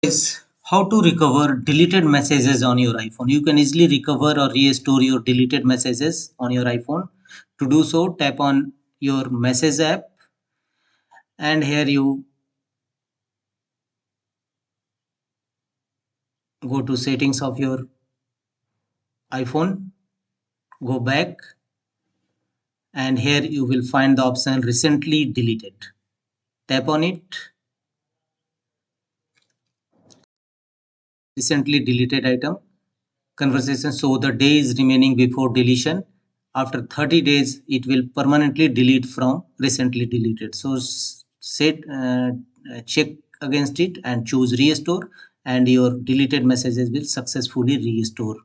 Is how to recover deleted messages on your iPhone. You can easily recover or restore your deleted messages on your iPhone. To do so, tap on your message app, and here you go to settings of your iPhone, go back, and here you will find the option recently deleted. Tap on it, recently deleted item. Conversation show the days remaining before deletion. After 30 days, it will permanently delete from recently deleted. So check against it and choose restore, and your deleted messages will successfully restore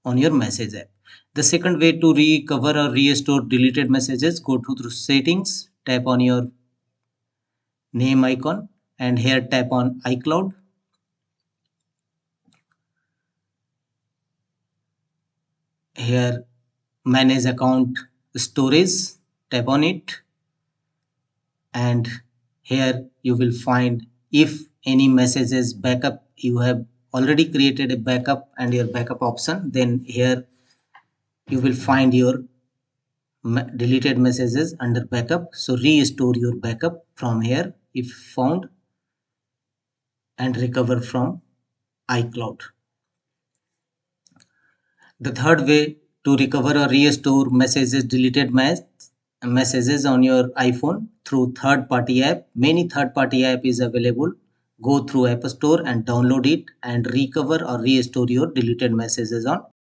on your message app. The second way to recover or restore deleted messages, go to through settings, tap on your name icon, and here tap on iCloud. Here manage account storage, tap on it, and here you will find if any messages backup, you have already created a backup and your backup option, then here you will find your deleted messages under backup. So restore your backup from here if found and recover from iCloud. The third way to recover or restore messages, deleted messages on your iPhone, through third party app. Many third party app is available. Go through App Store and download it and recover or restore your deleted messages on